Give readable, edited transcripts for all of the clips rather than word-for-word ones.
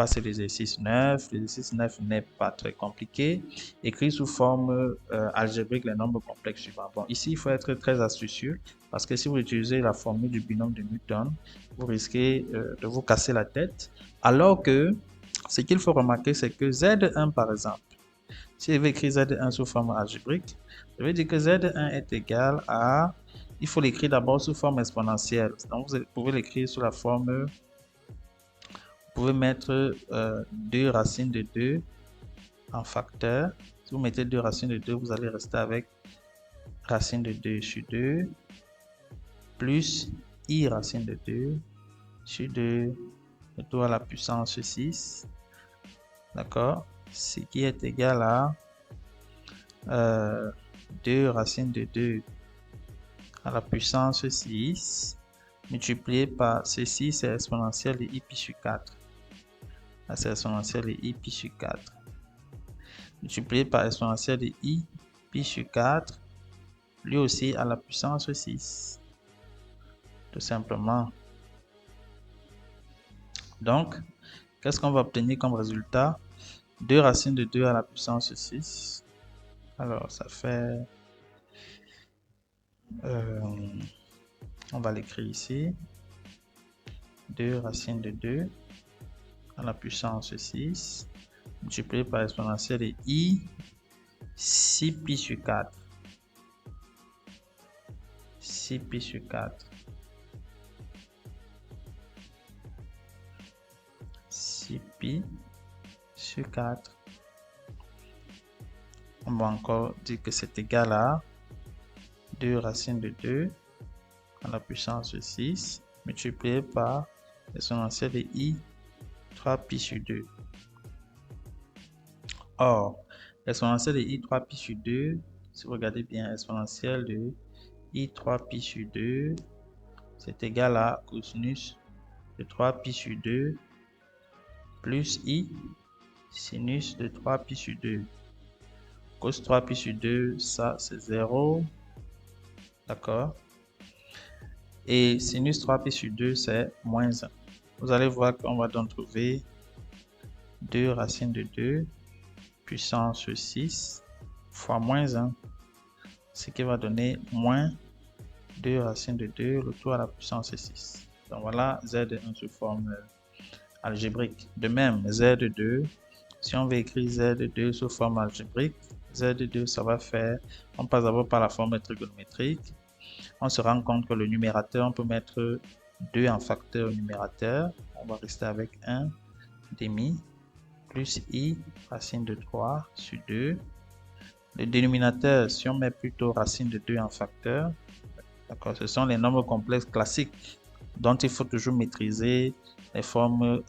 fasse l'exercice 9. L'exercice 9 n'est pas très compliqué. Écrit sous forme algébrique les nombres complexes suivants. Bon, ici, il faut être très astucieux parce que si vous utilisez la formule du binôme de Newton, vous risquez de vous casser la tête. Alors que ce qu'il faut remarquer, c'est que Z1, par exemple, si je vais écrire Z1 sous forme algébrique, je vais dire que Z1 est égal à... Il faut l'écrire d'abord sous forme exponentielle. Donc, vous pouvez l'écrire sous la forme... Vous pouvez mettre 2 racines de 2 en facteur. Si vous mettez 2 racines de 2, vous allez rester avec racine de 2 sur 2 plus I racine de 2 sur 2 et tout à la puissance 6. D'accord? Ce qui est égal à 2 racines de 2 à la puissance 6 multiplié par ceci, c'est exponentielle de I pi sur 4. Là, c'est exponentielle de I pi sur 4. Multiplié par exponentielle de I pi sur 4, lui aussi à la puissance 6. Tout simplement. Donc, qu'est-ce qu'on va obtenir comme résultat? 2 racines de 2 à la puissance 6. Alors, ça fait... on va l'écrire ici. 2 racines de 2 à la puissance 6 multiplié par exponentielle de I 6 pi sur 4. 6 pi sur 4. 6 pi sur 4. On va encore dire que c'est égal à 2 racines de 2 à la puissance 6 multiplié par l'exponentielle de I 3 pi sur 2. Or, l'exponentielle de I 3 pi sur 2, si vous regardez bien, exponentielle de I 3 pi sur 2, c'est égal à cosinus de 3 pi sur 2 plus I sinus de 3 pi sur 2. Cos 3 pi sur 2, ça c'est 0. D'accord? Et sinus 3 pi sur 2, c'est moins 1. Vous allez voir qu'on va donc trouver 2 racines de 2 puissance 6 fois moins 1. Ce qui va donner moins 2 racines de 2, le tout à la puissance 6. Donc voilà Z1 sous forme algébrique. De même, Z2, si on veut écrire Z2 sous forme algébrique, Z2, ça va faire, on passe d'abord par la forme trigonométrique. On se rend compte que le numérateur, on peut mettre 2 en facteur numérateur. On va rester avec 1 demi plus I racine de 3 sur 2. Le dénominateur, si on met plutôt racine de 2 en facteur, d'accord, ce sont les nombres complexes classiques dont il faut toujours maîtriser les formes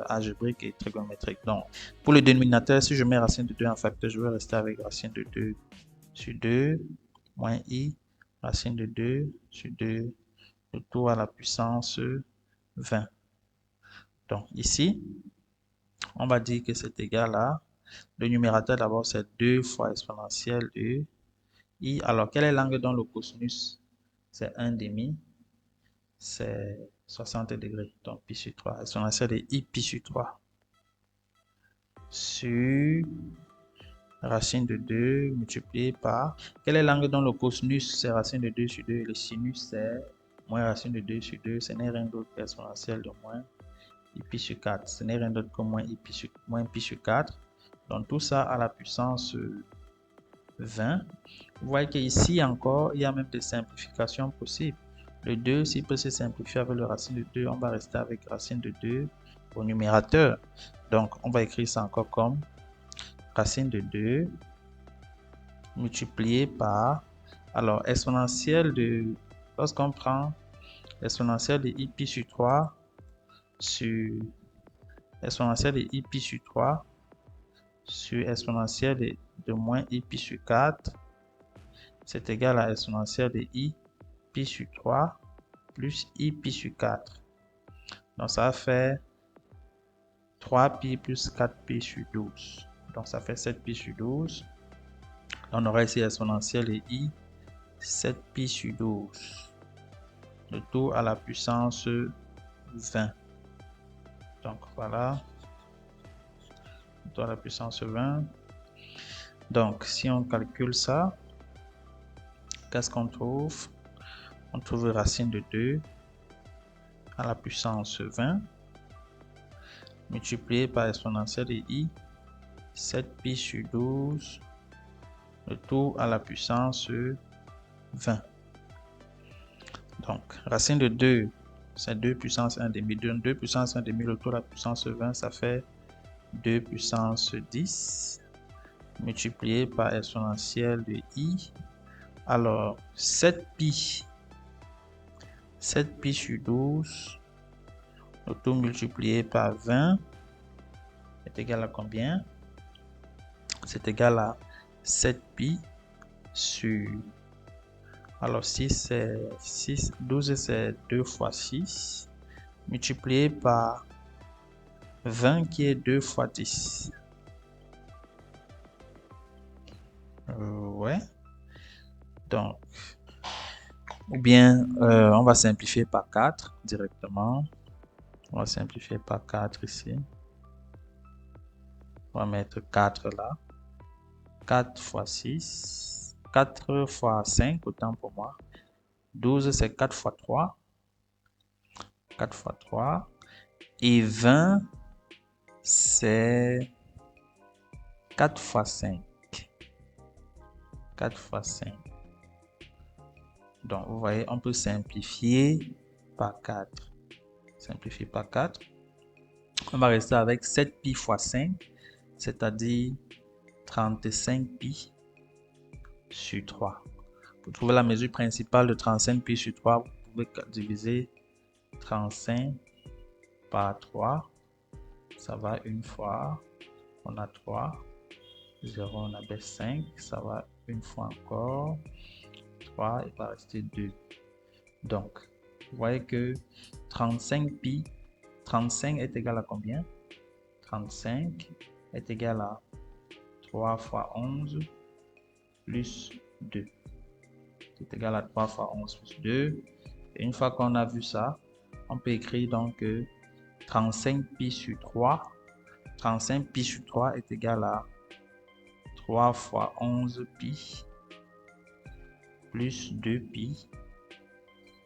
algébriques et trigonométriques. Donc, pour le dénominateur, si je mets racine de 2 en facteur, je vais rester avec racine de 2 sur 2 moins I racine de 2 sur 2, le tout à la puissance 20. Donc, ici, on va dire que c'est égal à, le numérateur d'abord, c'est 2 fois exponentielle de I. Alors, quel est l'angle dans le cosinus? C'est 1 demi. C'est 60 degrés. Donc, pi sur 3. Exponentielle de I pi sur 3. Sur racine de 2 multiplié par... Quel est l'angle dans le cosinus? C'est racine de 2 sur 2. Le sinus, c'est moins racine de 2 sur 2. Ce n'est rien d'autre qu'exponentielle de moins I pi sur 4. Ce n'est rien d'autre que moins pi sur 4. Donc, tout ça à la puissance 20. Vous voyez qu'ici encore, il y a même des simplifications possibles. Le 2, s'il peut se simplifier avec le racine de 2, on va rester avec racine de 2 au numérateur. Donc, on va écrire ça encore comme racine de 2 multiplié par, alors, exponentielle de, lorsqu'on prend exponentielle de I pi sur 3 sur exponentielle de I pi sur 3 sur exponentielle de moins I pi sur 4, c'est égal à exponentielle de I pi sur 3 plus I pi sur 4. Donc, ça va faire 3 pi plus 4 pi sur 12. Donc, ça fait 7 pi sur 12. On aura ici exponentielle de I 7 pi sur 12. Le tout à la puissance 20. Donc, voilà. 2 à la puissance 20. Donc, si on calcule ça, qu'est-ce qu'on trouve? On trouve racine de 2 à la puissance 20 multiplié par exponentielle de i, 7pi sur 12, le tout à la puissance 20. Donc, racine de 2, c'est 2 puissance 1 demi. 2 puissance 1 demi, le tout à la puissance 20, ça fait 2 puissance 10, multiplié par exponentielle de i. Alors, 7pi sur 12, le tout multiplié par 20 est égal à combien? C'est égal à 7pi sur... Alors 6 c'est 6, 12 c'est 2 fois 6, multiplié par 20 qui est 2 fois 10. Ouais. Donc, ou bien on va simplifier par 4 directement. On va simplifier par 4 ici. On va mettre 4 là. 4 fois 6. 4 fois 5, autant pour moi. 12, c'est 4 fois 3. 4 fois 3. Et 20, c'est 4 fois 5. 4 fois 5. Donc, vous voyez, on peut simplifier par 4. Simplifier par 4. On va rester avec 7pi fois 5, c'est-à-dire 35pi sur 3. Pour trouver la mesure principale de 35pi sur 3, vous pouvez diviser 35 par 3. Ça va une fois. On a 3. 0, on a 5. Ça va une fois encore. 3, il va rester 2. Donc, vous voyez que 35pi, 35 est égal à combien? 35 est égal à 3 fois 11 plus 2. C'est égal à 3 fois 11 plus 2. Et une fois qu'on a vu ça, on peut écrire donc 35pi sur 3. 35pi sur 3 est égal à 3 fois 11pi plus 2pi,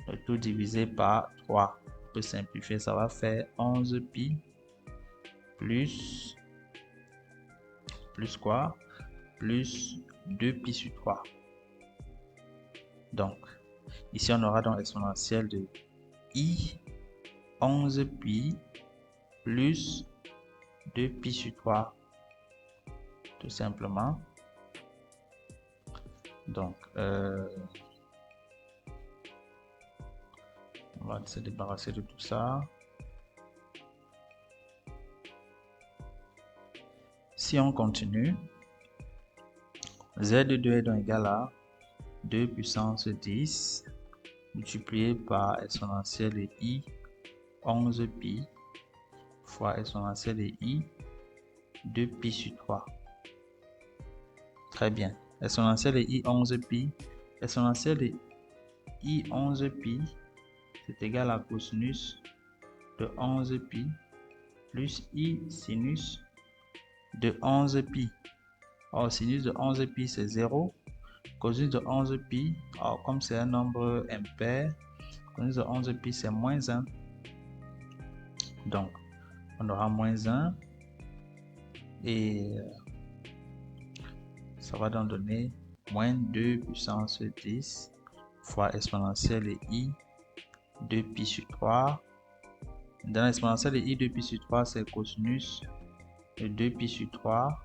le tout divisé par 3. On peut simplifier, ça va faire 11pi plus quoi? Plus 2pi sur 3. Donc, ici on aura donc l'exponentielle de i 11pi plus 2pi sur 3, tout simplement. Donc, on va se débarrasser de tout ça. Si on continue, z de 2 est donc égal à 2 puissance 10 multiplié par exponentielle de i 11pi fois exponentielle de i 2pi sur 3. Très bien. Exponentielle de i 11pi. Exponentielle de i 11pi, c'est égal à cosinus de 11pi plus i sinus de 11pi. Or, sinus de 11pi, c'est 0. Cosinus de 11pi, alors comme c'est un nombre impair, cosinus de 11pi, c'est moins 1. Donc, on aura moins 1. Et ça va donc donner moins 2 puissance 10 fois exponentielle de i 2pi sur 3. Dans l'exponentielle de i 2pi sur 3, c'est cosinus de 2pi sur 3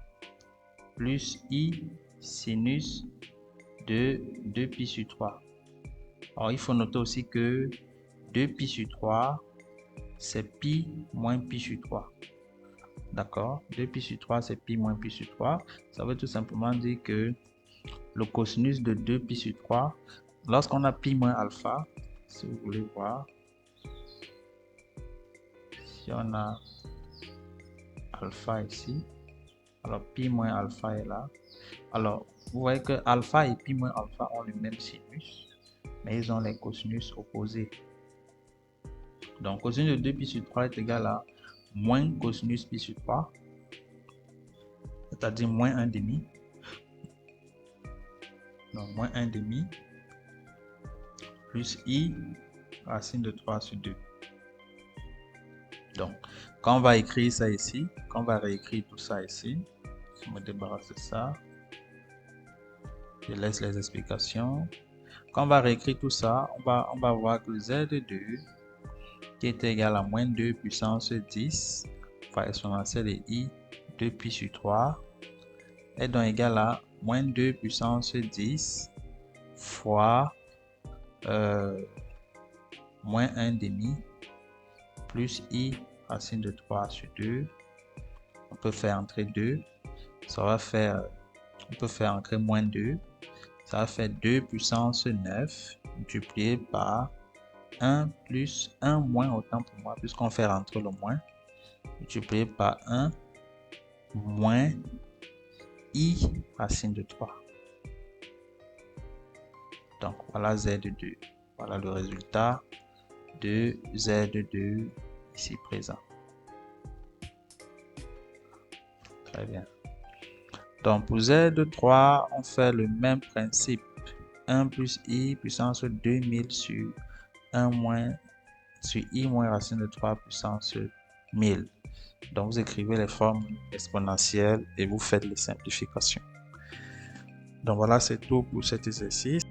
plus i sinus de 2pi sur 3. Alors, il faut noter aussi que 2pi sur 3, c'est pi moins pi sur 3. D'accord? 2pi sur 3, c'est pi moins pi sur 3. Ça veut tout simplement dire que le cosinus de 2pi sur 3, lorsqu'on a pi moins alpha, si vous voulez voir, si on a alpha ici, alors pi moins alpha est là. Alors, vous voyez que alpha et pi moins alpha ont le même sinus, mais ils ont les cosinus opposés. Donc, cosinus de 2pi sur 3 est égal à moins cosinus pi sur 3. c'est-à-dire moins 1 demi. Donc, moins 1 demi plus I racine de 3 sur 2. Donc, quand on va écrire ça ici, quand on va réécrire tout ça ici, je me débarrasse de ça. Je laisse les explications. Quand on va réécrire tout ça, on va voir que Z2 qui est égal à moins 2 puissance 10 fois exponentielle de I 2 pi sur 3 est donc égal à moins 2 puissance 10 fois moins 1 demi plus I racine de 3 sur 2. On peut faire entrer 2. Ça va faire, on peut faire entrer moins 2. Ça va faire 2 puissance 9 multiplié par 1 plus 1 moins, autant pour moi, puisqu'on fait rentrer le moins, multiplié par 1 moins I racine de 3. Donc, voilà Z2. Voilà le résultat de Z2 ici présent. Très bien. Donc, pour Z3, on fait le même principe. 1 plus I puissance 2000 sur 1 moins sur I moins racine de 3 puissance 1000. Donc, vous écrivez les formes exponentielles et vous faites les simplifications. Donc, voilà, c'est tout pour cet exercice.